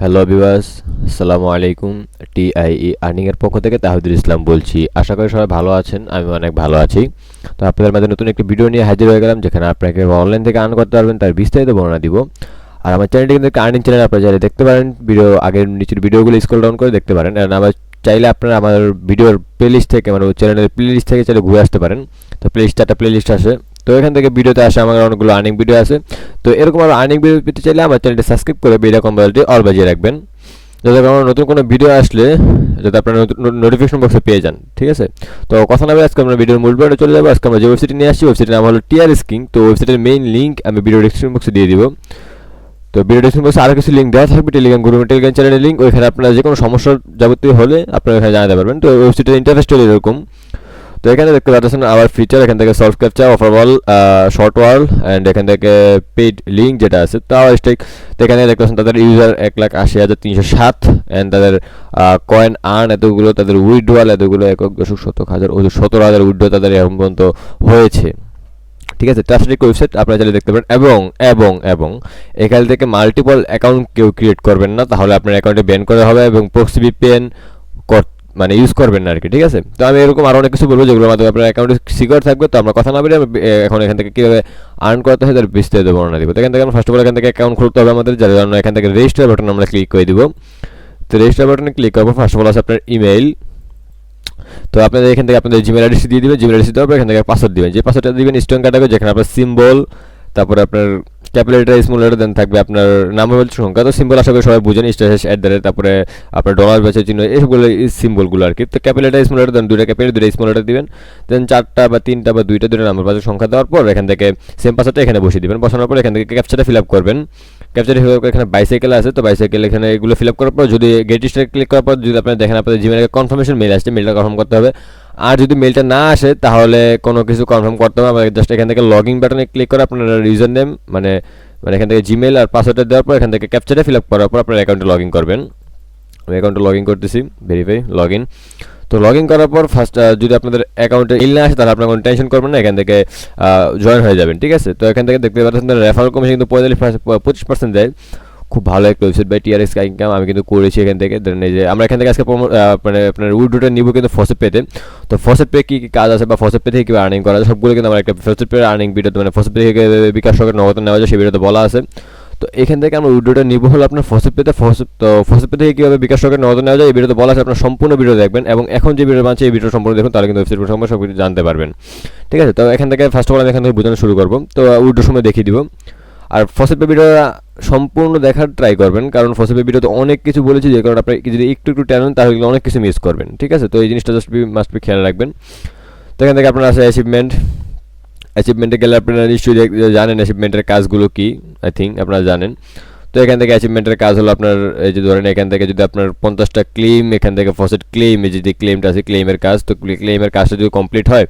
Hello viewers, আসসালামু আলাইকুম। TIE earning এর পক্ষ থেকে তাহিদুল ইসলাম বলছি। আশা করি সবাই ভালো আছেন, আমি অনেক ভালো আছি। তো আপনাদের মাঝে নতুন একটি ভিডিও নিয়ে হাজির হয়ে গেলাম, যেখানে আপনাকে অনলাইন থেকে আর্ন করতে পারবেন তার বিস্তারিত বর্ণনা দিব। আর আমার চ্যানেলটি কিন্তু একটা আর্নিং চ্যানেল, আপনারা চাইলে দেখতে পারেন। ভিডিও আগের নিচের ভিডিওগুলো স্ক্রল ডাউন করে দেখতে পারেন। আর আবার চাইলে আপনারা আমার ভিডিওর প্লেলিস্ট থেকে, মানে চ্যানেলের প্লেলিস্ট থেকে চাইলে ঘুরে আসতে পারেন। তো একটা প্লেলিস্ট আসে, তো এখান থেকে ভিডিওতে আসে আমার অনেকগুলো আর্নিং ভিডিও আছে। তো এরকম আরও আর্নিং ভিডিও পেতে চাইলে আমার চ্যানেলটি সাবস্ক্রাইব করে বেল আইকনটি অল বাজিয়ে রাখবেন, যাতে আমার নতুন কোনো ভিডিও আসলে যাতে আপনারা নোটিফিকেশন বক্সে পেয়ে যান। ঠিক আছে, তো কথা না বলে আজকে আমরা ভিডিওর মূল পয়েন্টে চলে যাবো। আজকে আমরা যে ওয়েবসাইটে নিয়ে আসছি, ওয়েবসাইটের নাম হলো ট্রxking। তো ওয়েবসাইটের মেইন লিঙ্ক আমি ভিডিও ডিসক্রিপশন বক্সে দিয়ে দিব। তো ভিডিও ডিসক্রিপশন বক্সে আরও কিছু লিঙ্ক দেওয়া থাকবে, টেলিগ্রাম গ্রুপ, টেলিগ্রাম চ্যানেলের লিঙ্ক। ওইখানে আপনারা যে কোনো সমস্যার যাবতীয় হলে আপনারা এখানে জানাতে পারবেন। তো ওয়েবসাইটের ইন্টারফেসটা এরকম। তো এখানে দেখতে পাচ্ছেন আবার ফিচার, এখান থেকে solve captcha, offer wall, short wall, and এখান থেকে পেইড লিঙ্ক যেটা আছে তাও স্টেক। তো এখানে দেখতে পাচ্ছেন তাদের ইউজার 1,80,307, অ্যান্ড তাদের কয়েন আর্ন এতগুলো, তাদের উইথড্রয়াল এতগুলো 1,17,000 উইথড্র তাদের এখন পর্যন্ত হয়েছে। ঠিক আছে, ট্রাস্টেড ওয়েবসাইট, আপনারা চাইলে দেখতে পারেন। এবং এবং এবং এখান থেকে মাল্টিপল অ্যাকাউন্ট কেউ ক্রিয়েট করবেন না, তাহলে আপনার অ্যাকাউন্টে ব্যান করা হবে, এবং প্রক্সি ভিপিএন মানে ইউজ করবেন না আর কি। ঠিক আছে, তো আমি এরকম আরও অনেক কিছু বলবো যেগুলোর মাধ্যমে আপনার অ্যাকাউন্টে সিকিউর থাকবে। তো আমরা কথা না বলে এখন এখান থেকে কীভাবে আর্ন করতে হয় তার বিস্তারিত বর্ণনা দিব। তো এখান থেকে আমরা ফার্স্ট অফ অল এখান থেকে অ্যাকাউন্ট খুলতে হবে আমাদের, যার জন্য এখান থেকে রেজিস্টার বাটন আমরা ক্লিক করে দিব। তো রেজিস্টার বাটনে ক্লিক করবো, ফার্স্ট অফ অল আছে আপনার ইমেইল। তো আপনাদের এখান থেকে আপনাদের জিমেল অ্যাড্রেস দিয়ে দিবেন। জিমেল অ্যাড্রেস দেওয়ার পর এখান থেকে পাসওয়ার্ড দিবেন। যে পাসওয়ার্ডটা দিবেন স্ট্রং কাটাবে, যেখানে আপনার সিম্বল, তারপরে আপনার ক্যাপিটাল লেটার, স্মল লেটার, দেন থাকবে আপনার নামের সংখ্যা। তো সিম্বল আশা করি সবাই বুঝেন, স্ট্যাটাস @ তারপরে আপনার ডলার বেচের চিহ্ন, এইসবগুলো সিম্বলগুলো আর কি। তো ক্যাপিটাল লেটার, স্মল লেটার, দেন দুইটা ক্যাপিটাল, দুইটা স্মল লেটার দিবেন। দেন 4টা বা 3টা বা 2টা নাম্বার বাজের সংখ্যা দেওয়ার পর এখান থেকে সেম পাসওয়ার্ডটা এখানে বসিয়ে দিবেন। বসানোর পর এখান থেকে ক্যাপচাটা ফিল আপ করবেন। ক্যাপচাটা ফিল আপ করে এখানে বাইসাইকেল আছে, তো বাইসাইকেল এখানে এগুলো ফিল আপ করার পর যদি গেট স্টার ক্লিক করার পর যদি আপনারা দেখেন আপনাদের জিমেলে কনফার্মেশন মেল আসছে, মেলটা কনফার্ম করতে হবে। আর যদি মেলটা না আসে তাহলে কোনো কিছু কনফার্ম করতে হবে, আমাদের জাস্ট এখান থেকে লগ ইন বাটনে ক্লিক করে আপনার ইউজার নেম মানে এখান থেকে জিমেল আর পাসওয়ার্ডটা দেওয়ার পর এখান থেকে ক্যাপচাটা ফিল আপ করার পর আপনার অ্যাকাউন্টে লগ ইন করবেন। আমি অ্যাকাউন্টে লগ ইন করতেছি, ভেরিফাই, লগ ইন। তো লগ ইন করার পর ফার্স্ট যদি আপনাদের অ্যাকাউন্টে ইল না আসে তাহলে আপনার কোনো টেনশন করবেন না, এখান থেকে জয়েন হয়ে যাবেন। ঠিক আছে, তো এখান থেকে দেখতে পাচ্ছেন রেফারেল কমিশন কিন্তু 25% দেয়। খুব ভালো একটা ওয়েবসাইট বাই trxking, আমি কিন্তু করেছি এখান থেকে। দেন এই যে আমরা এখান থেকে আজকে মানে আপনার উইড্রোটা নিব কিন্তু ফসেটপেতে। তো ফসেটপে কী কী কাজ আছে বা ফসেটপে থেকে কীভাবে আর্নিং করা যায় সবগুলো কিন্তু আমার একটা ফসেটপে আর্নিং ভিডিও, মানে ফসেটপে থেকে বিকাশ সহকারে নগদ নেওয়া যায় সেই ভিডিওতে বলা আছে। তো এখান থেকে আমরা উইড্রোটা নিব হলো আপনার ফসেটপেতে। তো ফসেটপে থেকে কীভাবে বিকাশ সহকারে নগদ নেওয়া যায় এই ভিডিওতে বলা আছে, আপনার সম্পূর্ণ ভিডিও দেখবেন এবং এখন যে ভিডিও বানছে এই ভিডিও সম্পূর্ণ দেখুন, তাহলে কিন্তু ওয়েবসাইট সম্পর্কে সব কিছু জানতে পারবেন। ঠিক আছে, তো এখান থেকে ফার্স্ট অফ অল আমি এখান থেকে বোঝানো শুরু করবো। তো উইড্রোর সময় দেখিয়ে দিব। আর ফসেটপে ভিডিওটা সম্পূর্ণ দেখার ট্রাই করবেন, কারণ ফসেটপে ভিডিওতে অনেক কিছু বলেছি, যে কারণে আপনি যদি একটু টানেন তাহলে অনেক কিছু মিস করবেন। ঠিক আছে, তো এই জিনিসটা জাস্ট মাস্ট বি খেয়াল রাখবেন। তো এখান থেকে আপনার আছে অ্যাচিভমেন্টে গেলে আপনারা নিশ্চয়ই জানেন অ্যাচিভমেন্টের কাজগুলো কি, আই থিঙ্ক আপনারা জানেন। তো এখান থেকে অ্যাচিভমেন্টের কাজ হলো আপনার এই যে ধরেন এখান থেকে যদি আপনার 50টা ক্লেম, এখান থেকে ফসেট ক্লেম, এই যে ক্লেমটা আছে ক্লেমের কাজ, তো ক্লেমের কাজটা যদি কমপ্লিট হয়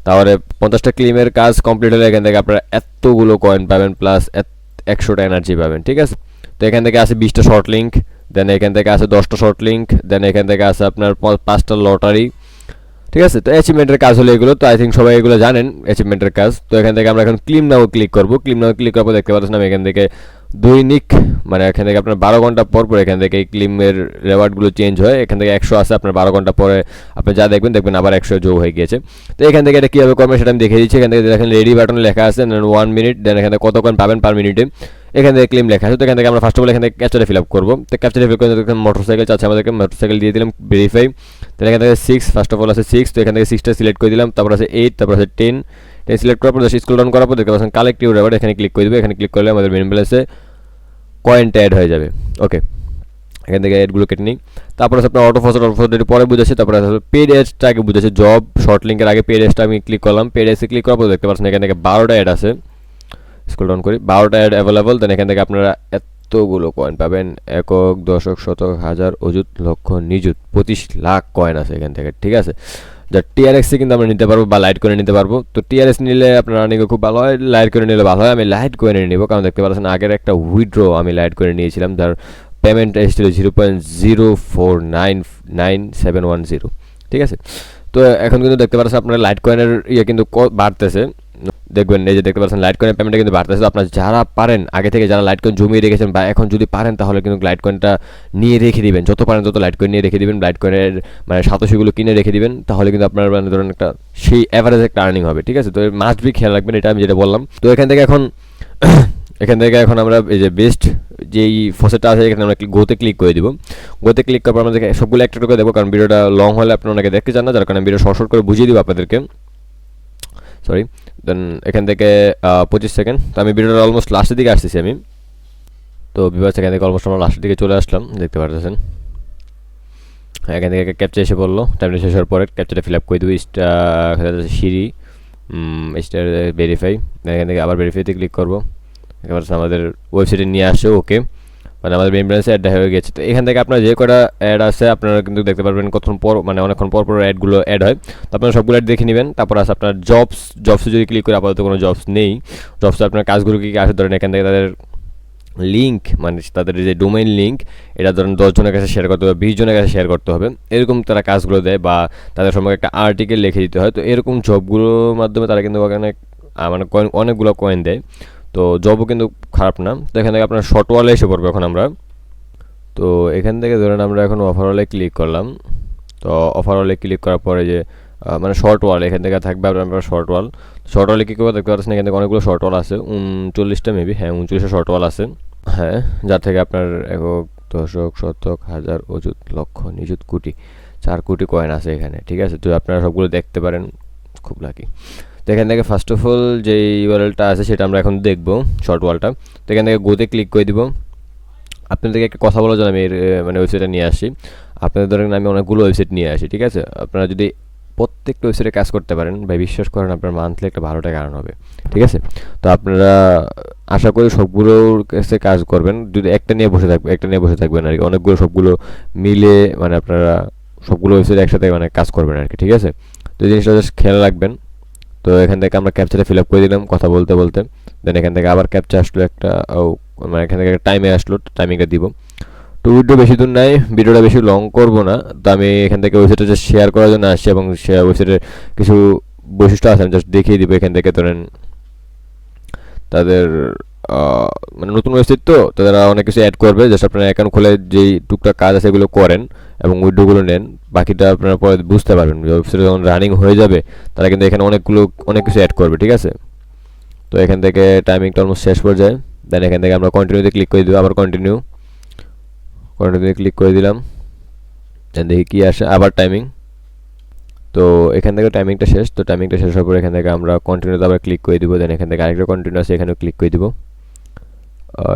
তাহলে 50টা ক্লেমের কাজ কমপ্লিট হলে এখান থেকে আপনারা এতগুলো কয়েন পাবেন, প্লাস 100টা এনার্জি পাবেন। ঠিক আছে, তো এখান থেকে আছে 20টা শর্ট লিঙ্ক, দেন এখান থেকে আছে 10টা শর্ট লিঙ্ক, দেন এখান থেকে আছে আপনার 5টা লটারি। ঠিক আছে, তো অ্যাচিভমেন্টের কাজ হলো এগুলো। তো আই থিঙ্ক সবাই এগুলো জানেন অ্যাচিভমেন্টের কাজ। তো এখান থেকে আমরা এখন ক্লিম নাও ক্লিক করবো। ক্লিম নাও ক্লিক করার পর দেখতে পাচ্ছেন আমি এখান থেকে দৈনিক, মানে এখান থেকে আপনার 12 ঘন্টা পর এখান থেকে এই ক্লিমের রেওয়ার্ডগুলো চেঞ্জ হয়। এখান থেকে 100 আছে, আপনার 12 ঘন্টা পরে আপনি যা দেখবেন আবার 100 যোগ হয়ে গিয়েছে। তো এখান থেকে এটা কীভাবে করবেন সেটা আমি দেখিয়ে দিচ্ছি। এখান থেকে দেখেন রেডি বাটনে লেখা আছে 1 মিনিট, দেন এখান থেকে কত কয়েন পাবেন পার মিনিটে, এখান থেকে ক্লেম লেখা আছে। তো এখান থেকে আমরা ফার্স্ট অফ অল এখান থেকে ক্যাপচাটা ফিল আপ করবো। তো ক্যাপচাটা ফিল করে মোটরসাইকেল চাচ্ছে আমাদেরকে, মোটরসাইকেল দিয়ে দিলাম, ভেরিফাই। তো এখান থেকে 6, ফার্স্ট অফ অল আছে 6, তো এখান থেকে 6টা সিলেক্ট করে দিলাম। তারপর আছে 8, তারপর আছে 10 সিলেক্ট করার পর স্ক্রল ডাউন করার পর দেখতে পাচ্ছেন কালেক্টিভ রেওয়ার্ড, এখানে ক্লিক করে দেবো। এখানে ক্লিক করলে আমাদের মেন ব্যালেন্সে কয়েনটা অ্যাড হয়ে যাবে। ওকে, এখান থেকে অ্যাডগুলো কেটে নিই। তারপর আছে আপনার অটো ফসেট পরে বুঝেছে। তারপরে পেড অ্যাডসটা আগে বুঝেছে, জব শর্ট লিঙ্কের আগে পেড অ্যাডসটা আমি ক্লিক করলাম। পেড অ্যাডসে ক্লিক করার পর দেখতে পাচ্ছেন এখান থেকে 12টা অ্যাড আছে, স্ক্রল ডাউন করি, 12টা অ্যাড অ্যাভেলেবল। দেন এখান থেকে আপনারা এতগুলো কয়েন পাবেন, একক, দশক, শতক, হাজার, অযুত, লক্ষ, নিযুত, 25 লাখ কয়েন আছে এখান থেকে। ঠিক আছে, যা টিআরএক্সে কিন্তু আমরা নিতে পারবো বা লাইট করে নিতে পারবো। তো টিআরএক্স নিলে আপনার আর্নিংও খুব ভালো হয়, লাইট করে নিলে ভালো হয়। আমি লাইট করে নিব, কারণ দেখতে পাচ্ছেন আগের একটা উইথড্র আমি লাইট করে নিয়েছিলাম, যার পেমেন্ট এসেছিল 0.049710। ঠিক আছে, তো এখন কিন্তু দেখতে পাচ্ছেন আপনার লাইট কয়েনের ইয়ে কিন্তু বাড়তেছে, দেখবেন এই যে দেখতে পাচ্ছেন লাইট কয়েনের পেমেন্টটা কিন্তু বাড়তেছে। আপনারা যারা পারেন আগে থেকে যারা লাইট কয়েন জমিয়ে রেখেছেন বা এখন যদি পারেন তাহলে কিন্তু লাইট কয়েনটা নিয়ে রেখে দিবেন, যত পারেন তত লাইট কয়েন নিয়ে রেখে দিবেন, লাইট কয়েনের মানে সাতোশিগুলো কিনে রেখে দিবেন, তাহলে কিন্তু আপনার মানে ধরেন একটা সেই অ্যাভারেজ একটা আর্নিং হবে। ঠিক আছে, তো মাস্ট বি খেয়াল রাখবেন, এটা আমি যেটা বললাম। তো এখান থেকে এখন আমরা এই যে বেস্ট যেই ফসেটটা আছে এখানে আমরা গোতে ক্লিক করে দিব। গোতে ক্লিক করার পর আমাদেরকে সবগুলো একটা করে দেবো, কারণ ভিডিওটা লং হলে আপনারা অনেকে দেখতে চান না, যার কারণে ভিডিও শর্ট করে বুঝিয়ে দিব আপনাদেরকে। সরি, দেন এখান থেকে 25 সেকেন্ড। তো আমি ভিডিওটা অলমোস্ট লাস্টের দিকে আসতেছি আমি। তো বিভাগ এখান থেকে অলমোস্ট আমরা লাস্টের দিকে চলে আসলাম, দেখতে পারতেছেন। এখান থেকে ক্যাপচা এসে পড়লো, টাইমটা শেষ হওয়ার পরে ক্যাপচাটা ফিল আপ করে দেবো। সিঁড়ি স্টার ভেরিফাই, এখান থেকে আবার ভেরিফাইতে ক্লিক করবো। এবার আমাদের ওয়েবসাইটে নিয়ে আসছে, ওকে, মানে আমাদের মেইন ব্রাঞ্চে অ্যাড হয়ে গেছে। তো এখান থেকে আপনার যে কটা অ্যাড আছে আপনারা কিন্তু দেখতে পারবেন কতক্ষণ পর, মানে অনেকক্ষণ পর অ্যাডগুলো অ্যাড হয়। তো আপনারা সবগুলো অ্যাড দেখে নেবেন। তারপর আছে আপনার জবসে যদি ক্লিক করে, আপাতত কোনো জবস নেই। জবসে আপনার কাজগুলো কী আসে ধরেন, এখান থেকে তাদের লিঙ্ক, মানে তাদের যে ডোমেইন লিঙ্ক, এটা ধরেন 10 জনের কাছে শেয়ার করতে হবে, 20 জনের কাছে শেয়ার করতে হবে, এরকম তারা কাজগুলো দেয়। বা তাদের সম্পর্কে একটা আর্টিকেল লিখে দিতে হয়। তো এরকম জবগুলোর মাধ্যমে তারা কিন্তু ওখানে মানে অনেকগুলো কয়েন দেয়। তো জবও কিন্তু খারাপ না। তো এখান থেকে আপনার শর্ট ওয়ালে এসে পড়বে এখন আমরা। তো এখান থেকে ধরেন আমরা এখন ওভারঅলে ক্লিক করলাম। তো ওভারঅলে ক্লিক করার পরে যে মানে শর্ট ওয়াল এখান থেকে থাকবে আপনার শর্ট ওয়ালে কী করবো দেখতে পাচ্ছেন, এখান থেকে অনেকগুলো শর্ট ওয়াল আছে, 39টা মেবি, হ্যাঁ 39টা শর্ট ওয়াল আছে। হ্যাঁ, যার থেকে আপনার একক, দশক, শতক, হাজার, অযুত, লক্ষ, নিযুত, কোটি, 4 কোটি কয়েন আছে এখানে। ঠিক আছে, তো আপনারা সবগুলো দেখতে পারেন, খুব লাকি। তো এখান থেকে ফার্স্ট অফ অল যে ইউআরএলটা আছে সেটা আমরা এখন দেখবো, শর্ট ওয়ালটা। তো এখান থেকে গোতে ক্লিক করে দিব। আপনাদেরকে একটা কথা বলার জন্য আমি মানে ওয়েবসাইটটা নিয়ে আসি। আপনাদের ধরেন আমি অনেকগুলো ওয়েবসাইট নিয়ে আসি, ঠিক আছে। আপনারা যদি প্রত্যেকটা ওয়েবসাইটে কাজ করতে পারেন ভাই, বিশ্বাস করেন আপনার মান্থলি একটা ভালো টাকা আর্ন হবে। ঠিক আছে, তো আপনারা আশা করি সবগুলোর কাছে কাজ করবেন। যদি একটা নিয়ে বসে থাকবেন আর কি, অনেকগুলো সবগুলো মিলে মানে আপনারা সবগুলো ওয়েবসাইট একসাথে মানে কাজ করবেন আর কি। ঠিক আছে, তো এই জিনিসটা জাস্ট খেয়াল রাখবেন। তো এখান থেকে আমরা ক্যাপচাটা ফিল আপ করে দিলাম কথা বলতে বলতে। দেন এখান থেকে আবার ক্যাপচা আসলো একটা, মানে এখান থেকে টাইমে আসলো, টাইমিংটা দিব। তো ভিডিও বেশি দূর নাই, ভিডিওটা বেশি লং করব না। তো আমি এখান থেকে ওয়েবসাইটটা জাস্ট শেয়ার করার জন্য আসছি, এবং ওয়েবসাইটের কিছু বৈশিষ্ট্য আছে আমি জাস্ট দেখিয়ে দিব। এখান থেকে ধরেন তাদের মানে নতুন ওয়েবসাইট, তো তারা অনেক কিছু অ্যাড করবে। জাস্ট আপনারা অ্যাকাউন্ট খুলে যেই টুকটাক কাজ আছে এগুলো করেন এবং উইড্রোগুলো নেন, বাকিটা আপনারা পরে বুঝতে পারবেন। ওয়েবসাইট যখন রানিং হয়ে যাবে তারা কিন্তু এখানে অনেক কিছু অ্যাড করবে। ঠিক আছে, তো এখান থেকে টাইমিংটা অলমোস্ট শেষ পর্যায়ে। দেন এখান থেকে আমরা কন্টিনিউতে ক্লিক করে দিব, আবার কন্টিনিউতে ক্লিক করে দিলাম। দেন দেখি কী আসে, আবার টাইমিং। তো এখান থেকে টাইমিংটা শেষ। তো টাইমিংটা শেষ হওয়ার পর এখান থেকে আমরা কন্টিনিউতে আবার ক্লিক করে দিব। দেন এখান থেকে আরেকটা কন্টিনিউ আছে, এখানেও ক্লিক করে দিব।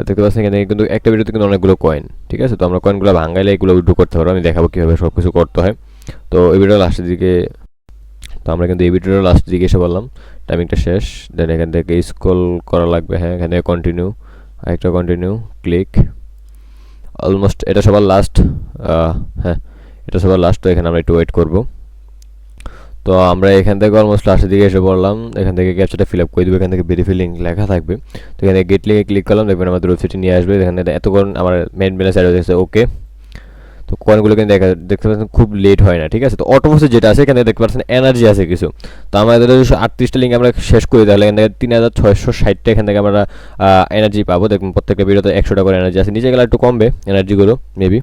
দেখতে পাচ্ছেন এখানে কিন্তু একটা ভিডিওতে কিন্তু অনেকগুলো কয়েন। ঠিক আছে, তো আমরা কয়েনগুলো ভাঙাইলে এগুলো উইথড্র করতে পারবো। আমি দেখাবো কীভাবে সব কিছু করতে হয়। তো এই ভিডিও লাস্টের দিকে, তো আমরা কিন্তু এই ভিডিওর লাস্টের দিকে এসে বললাম, টাইমিংটা শেষ। দেন এখান থেকে স্ক্রল করা লাগবে। হ্যাঁ, এখানে কন্টিনিউ, আরেকটা কন্টিনিউ, ক্লিক। অলমোস্ট এটা সবার লাস্ট। হ্যাঁ, এটা সবার লাস্ট। তো এখানে আমরা একটু ওয়েট করবো। তো আমরা এখান থেকে অলমোস্ট লাস্টের দিকে এসে পড়লাম। এখান থেকে ক্যাপচাটা ফিল আপ করে দেবো। এখান থেকে ভেরিফাই লিঙ্ক লেখা থাকবে। তো এখানে গেট লিঙ্কে ক্লিক করলাম, দেখবেন আমাদের ওয়েবসাইটে নিয়ে আসবে। এখানে এতক্ষণ আমার মেন ব্যালেন্স অ্যাড হয়েছে, ওকে। তো কয়েনগুলো কিন্তু দেখতে পাচ্ছেন খুব লেট হয় না। ঠিক আছে, তো অটোপোসে যেটা আছে এখানে দেখতে পাচ্ছেন এনার্জি আছে কিছু। তো আমাদের 38টা লিঙ্ক আমরা শেষ করি, তাহলে এখান থেকে 3660টা এখান থেকে আমরা এনার্জি পাবো। দেখুন প্রত্যেকটা ভিডিওতে 100টা করে এনার্জি আছে। নিচে গেলে একটু কমবে এনার্জিগুলো মেবি,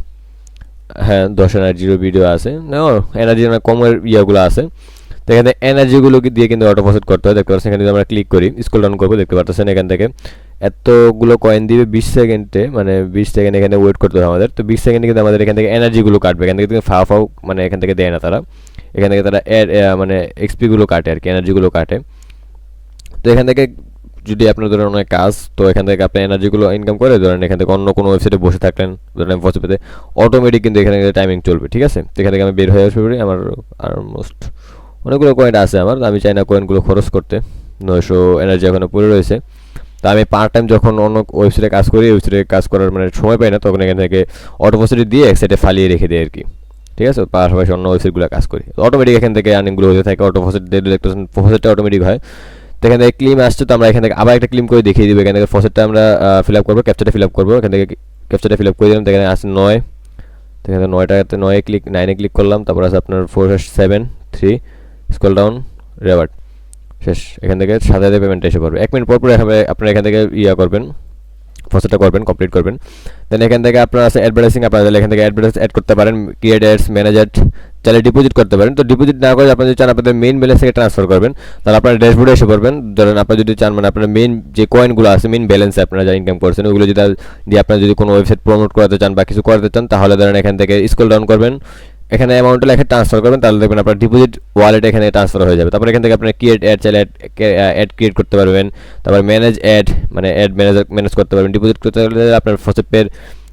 হ্যাঁ 10 এনার্জিরও ভিডিও আছে, এনার্জি কমের ইয়েগুলো আছে। তো এখানে এনার্জিগুলো দিয়ে কিন্তু অটো প্রসেস করতে হয়। দেখতে পাচ্ছেন এখানে যদি আমরা ক্লিক করি, স্ক্রল ডাউন করবো, দেখতে পাচ্ছেন এখান থেকে এতগুলো কয়েন দিবে 20 সেকেন্ডে, মানে 20 সেকেন্ড এখানে ওয়েট করতে হবে আমাদের। তো 20 সেকেন্ডে কিন্তু আমাদের এখান থেকে এনার্জিগুলো কাটবে। এখান থেকে ফাও মানে এখান থেকে দেয় না তারা, এখান থেকে তারা মানে এক্সপিগুলো কাটে আর কি, এনার্জিগুলো কাটে। তো এখান থেকে যদি আপনার ধরেন অনেক কাজ, তো এখান থেকে আপনি এনার্জিগুলো ইনকাম করে ধরেন এখান থেকে অন্য কোনো ওয়েবসাইটে বসে থাকলেন, ধরেন ফসপেতে অটোমেটিক কিন্তু এখানে টাইমিং চলবে। ঠিক আছে, তো এখান থেকে আমি বের হয়ে আসতে পারি। আমার অলমোস্ট অনেকগুলো কয়েন আছে আমার, আমি চাই না কয়েনগুলো খরচ করতে। 900 এনার্জি এখনও পড়ে রয়েছে। তা আমি পার্ট টাইম যখন অন্য ওয়েবসাইটে কাজ করি, ওয়েবসাইটে কাজ করার মানে সময় পাই না, তখন এখান থেকে অটোপোসিটি দিয়ে এক সাইডে ফালিয়ে রেখে দিই আর কি। ঠিক আছে, পাশাপাশি অন্য ওয়েবসাইটগুলো কাজ করি, অটোমেটিক এখান থেকে আর্নিংগুলো হতে থাকে। অটোপোসিট দিয়ে দেখতেছেন প্রসেসটা অটোমেটিক হয়। তো এখান থেকে ক্লিম আসছে, তো আমরা এখান থেকে আবার একটা ক্লিম করে দেখিয়ে দিব। এখান থেকে ফসেটটা আমরা ফিল আপ করবো, ক্যাপচারটা ফিল আপ করবো। এখান থেকে ক্যাপচারটা ফিল আপ করে দিলাম। এখানে আসছে 9, তো এখানে 9 ক্লিক করলাম। তারপর আছে আপনার 4 7 3, স্ক্রল ডাউন, রেওয়ার্ড। শেষ। এখান থেকে সাথে সাথে পেমেন্টটা এসে পড়বে। 1 মিনিট পর আপনারা এখান থেকে করবেন, প্রসেসটা করবেন, কমপ্লিট করবেন। দেন এখান থেকে আপনার আছে অ্যাডভার্টাইজিং, আপনারা চাইলে এখান থেকে অ্যাডভার্টাইজ অ্যাড করতে পারেন, ক্রিয়েট অ্যাডস, ম্যানেজ অ্যাড, চাইলে ডিপোজিট করতে পারেন। তো ডিপোজিট না করে আপনারা যদি চান আপনাদের মেইন ব্যালেন্স থেকে ট্রান্সফার করবেন, তাহলে আপনারা ড্যাশবোর্ডে এসে পড়বেন। ধরেন আপনারা যদি চান মানে আপনার মেইন যে কয়েনগুলো আছে, মেইন ব্যালেন্সে আপনারা যা ইনকাম করছেন ওগুলো যদি দিয়ে আপনারা যদি কোনো ওয়েবসাইট প্রমোট করাতে চান বা কিছু করাতে চান, তাহলে ধরেন এখান থেকে স্ক্রল ডাউন করবেন, এখানে অ্যামাউন্টটা লেখে ট্রান্সফার করবেন, তাহলে দেখবেন আপনার ডিপোজিট ওয়ালেট এখানে ট্রান্সফার হয়ে যাবে। তারপর এখান থেকে আপনার ক্রিয়েট অ্যাড, চাইলে অ্যাড ক্রিয়েট করতে পারবেন। তারপর ম্যানেজ অ্যাড, মানে অ্যাড ম্যানেজ করতে পারবেন। ডিপোজিট করতে গেলে আপনার ফসেটপের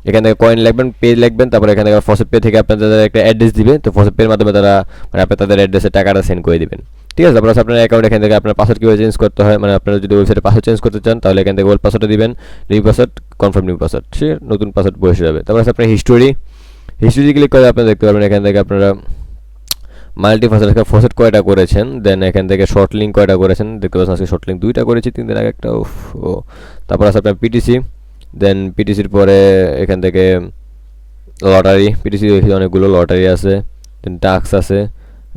এখান থেকে কয়েন লিখবেন, পেজ লিখবেন, তারপর এখান থেকে ফসেটপে থেকে আপনাদের একটা অ্যাড্রেস দিবে, তো ফসেটপের মাধ্যমে তারা মানে আপনি তাদের অ্যাড্রেসে টাকাটা সেন্ড করে দিবেন। ঠিক আছে, তারপর আপনার অ্যাকাউন্ট এখান থেকে আপনার পাসওয়ার্ড কীভাবে চেঞ্জ করতে হয়, মানে আপনারা যদি ওয়েবসাইটে পাসওয়ার্ড চেঞ্জ করতে চান তাহলে এখান থেকে ওল্ড পাসওয়ার্ডটা দিবেন, new password, confirm new password, সে নতুন পাসওয়ার্ড বসে যাবে। তারপর আপনার হিস্টোরি ক্লিক করে আপনারা দেখতে পারবেন এখান থেকে আপনারা মাল্টি ফসেট কয়টা করেছেন, দেন এখান থেকে শর্ট লিঙ্ক কয়টা করেছেন দেখতে পাচ্ছেন। আজকে শর্ট লিঙ্ক 2টা করেছি, 3 দিন আগে একটা। ও তারপর আছে আপনার পিটিসি, দেন পিটিসির পরে এখান থেকে লটারি, পিটিসি অনেকগুলো লটারি আছে, দেন টাক্স আছে,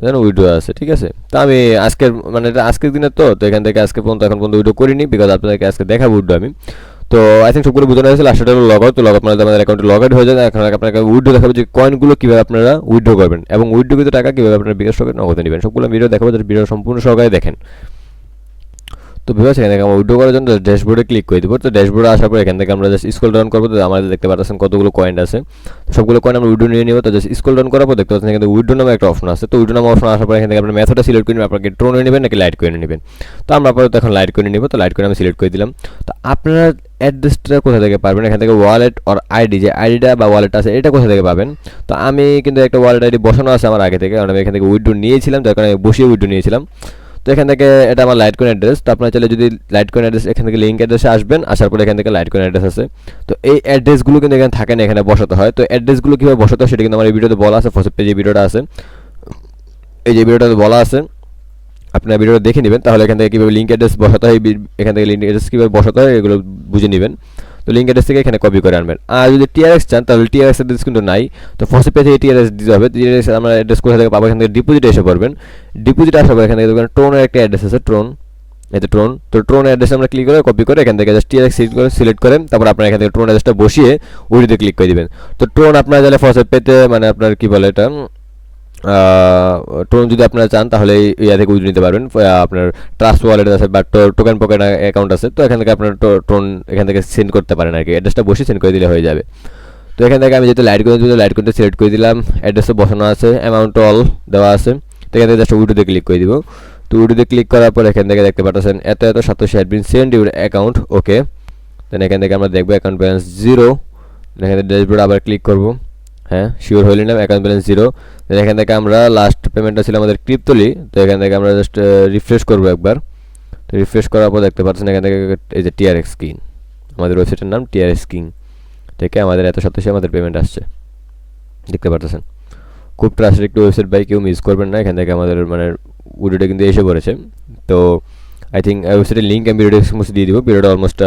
দেন উইডো আছে। ঠিক আছে, তো আমি আজকের মানে এটা আজকের দিনের তো এখান থেকে আজকে পর্যন্ত এখন পর্যন্ত উইডো করিনি, বিকজ আপনাদেরকে আজকে দেখাবো উইডো আমি। তো আই থিঙ্ক সবগুলো বোঝানো হয়েছে। লাস্টটা হলো লগ আউট, তো লগ আউট মানে আমাদের অ্যাকাউন্টে লগ আউট হয়ে যায়। এখন আপনাকে উইড্রো দেখাবো যে কয়েনগুলো কীভাবে আপনারা উইড্রো করবেন এবং উইড্রোকৃত টাকা কীভাবে আপনারা বিকাশ সহকারে নগদে নেবেন, সবগুলো ভিডিও দেখাবো, ভিডিও সম্পূর্ণ সহকারে দেখেন। তো ভিউয়ার্স এখান থেকে আমরা উইড্রো করার জন্য ড্যাশবোর্ডে ক্লিক করে দিব। তো ড্যাশবোর্ডে আসার পর এখান থেকে আমরা জাস্ট স্ক্রল ডাউন করবো, তো আমাদের দেখতে পাচ্ছেন কতগুলো কয়েন আছে, সবগুলো কয়েন আমরা উইড্রো নিয়ে নেব। তো জাস্ট স্ক্রল ডাউন করার পর দেখতে পাচ্ছেন এখানে উইড্রো নামে একটা অপশন আছে। তো উইড্রো নামে অপশন আসার পর এখান থেকে আপনার মেথডটা সিলেক্ট করে নেবেন, আপনাকে ট্রোনে নেবেন নাকি লাইট কয়েনে নেবেন। তো আমরা আপাতত এখন লাইট কয়েনে নেব, তো লাইট কয়েন আমি সিলেক্ট করে দিলাম। তো আপনারা অ্যাড্রেসটা কোথা থেকে পাবেন, এখান থেকে ওয়ালেট অর আইডি, যে আইডিটা বা ওয়ালেট আছে এটা কোথা থেকে পাবেন। তো আমি কিন্তু একটা ওয়ালেট আইডি বসানো আছে আমার আগে থেকে, কারণ আমি এখান থেকে উইড্রো নিয়েছিলাম, যার কারণে বসিয়ে উইড্রো নিয়েছিলাম। তো এখান থেকে এটা আমার লাইট কয়েন অ্যাড্রেস। তো আপনারা চাইলে যদি লাইট কয়েন অ্যাড্রেস এখান থেকে লিঙ্ক অ্যাড্রেসে আসবেন, আসার পরে এখান থেকে লাইট কয়েন অ্যাড্রেস আছে। তো এই অ্যাড্রেসগুলো কিন্তু এখানে থাকে না, এখানে বসাতে হয়। তো অ্যাড্রেসগুলো কীভাবে বসাতে হয় সেটা কিন্তু আমার এই ভিডিওতে বলা আছে, ফসেটপে যে ভিডিওটা আছে, এই যে ভিডিওটাতে বলা আছে, আপনারা ভিডিওটা দেখে নেবেন, তাহলে এখান থেকে কীভাবে লিঙ্ক অ্যাড্রেস বসাতে হয়, এখান থেকে লিঙ্ক অ্যাড্রেস কীভাবে বসাতে হয় এগুলো বুঝে নেবেন। তো লিঙ্ক অ্যাড্রেস থেকে এখানে কপি করে আনবেন। আর যদি টিআরএক্স চান তাহলে টিআরএক্স অ্যাড্রেস কিন্তু নাই, তো ফসেটপে থেকে টিআরএক্স দিতে হবে। টিআরএক্স আমরা অ্যাড্রেস কোথা থেকে পাবো, এখান থেকে ডিপোজিটে এসে পড়বেন। ডিপোজিটে আসার পর এখান থেকে দেখবেন ট্রোনের একটা অ্যাড্রেস আছে, ট্রোন, এই তো ট্রোন। তো ট্রোন অ্যাড্রেস আমরা ক্লিক করে কপি করে এখান থেকে জাস্ট টিআরএক্স সিলেক্ট করেন, তারপর আপনার এখান থেকে ট্রোন অ্যাড্রেসটা বসিয়ে উইডোতে ক্লিক করে দিবেন। তো ট্রোন আপনারা চাইলে ফসেটপেতে মানে আপনার কী বলে এটা ট্রোন যদি আপনারা চান তাহলে ইয়া থেকে উইড্রো নিতে পারবেন। আপনার ট্রাস্ট ওয়ালেট আছে বা টোকেন পকেট অ্যাকাউন্ট আছে, তো এখান থেকে আপনার ট্রোন এখান থেকে সেন্ড করতে পারেন আর কি, অ্যাড্রেসটা বসে সেন্ড করে দিলে হয়ে যাবে। তো এখান থেকে আমি যেহেতু লাইট করে দিলাম, লাইট করতে সিলেক্ট করে দিলাম, অ্যাড্রেসও বসানো আছে, অ্যামাউন্ট অল দেওয়া আছে। তো এখান থেকে জাস্ট উইডোতে ক্লিক করে দিব। তো উইডোতে ক্লিক করার পর এখান থেকে দেখতে পাচ্ছেন এত 87 had been send your account, okay. Then এখান থেকে আমরা দেখবো অ্যাকাউন্ট ব্যালেন্স 0। এখান থেকে ড্যাশবোর্ডে আবার ক্লিক করবো, হ্যাঁ শিওর হইলি না, অ্যাকাউন্ট ব্যালেন্স 0। দেন এখান থেকে আমরা লাস্ট পেমেন্টটা ছিল আমাদের ক্রিপ্টোলি, তো এখান থেকে আমরা জাস্ট রিফ্রেশ করবো একবার। তো রিফ্রেশ করার পর দেখতে পাচ্ছেন এখান থেকে এই যে trxking, আমাদের ওয়েবসাইটের নাম trxking থেকে আমাদের এত সপ্তাহে আমাদের পেমেন্ট আসছে, দেখতে পাচ্ছেন। খুব ট্রাস্টেড একটি ওয়েবসাইট, বাই কেউ মিস করবেন না। এখান থেকে আমাদের মানে ভিডিওটা কিন্তু এসে পড়েছে। তো আই থিঙ্ক ওয়েবসাইটের লিঙ্ক আমি ভিডিও ডিসক্রিপশনে দিয়ে দিব। ভিডিওটা অলমোস্ট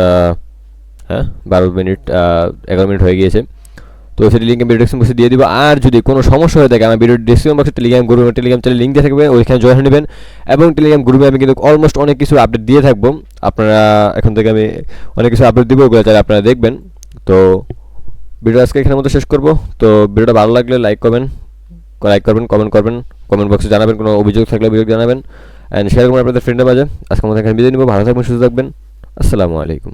11 মিনিট হয়ে গিয়েছে। তো সেটি লিঙ্ক আমি ভিডিও ডিসক্রিপশন বক্সে দিয়ে দিব। আর যদি কোনো সমস্যা হয়ে থাকে আমার ভিডিও ডিসক্রিপশন বক্সে Telegram group, Telegram channel link দিয়ে থাকবে, ওইখানে জয়েন হয়ে নেবেন। এবং টেলিগ্রাম গ্রুপে আমি কিন্তু অলমোস্ট অনেক কিছু আপডেট দিয়ে থাকবো, আপনারা এখন থেকে আমি অনেক কিছু আপডেট দিব, ওগুলো চাইলে আপনারা দেখবেন। তো ভিডিও আজকে এখানের মধ্যে শেষ করবো। তো ভিডিওটা ভালো লাগলে লাইক করবেন, কমেন্ট করবেন, কমেন্ট বক্সে জানাবেন, কোনো অভিযোগ থাকলে অভিযোগ জানাবেন, অ্যান্ড শেয়ার করবেন আপনাদের ফ্রেন্ডের মাঝে। আজকে আমাদের এখানে বিদায় নিব, ভালো থাকবেন, সুস্থ থাকবেন, আসসালামু আলাইকুম।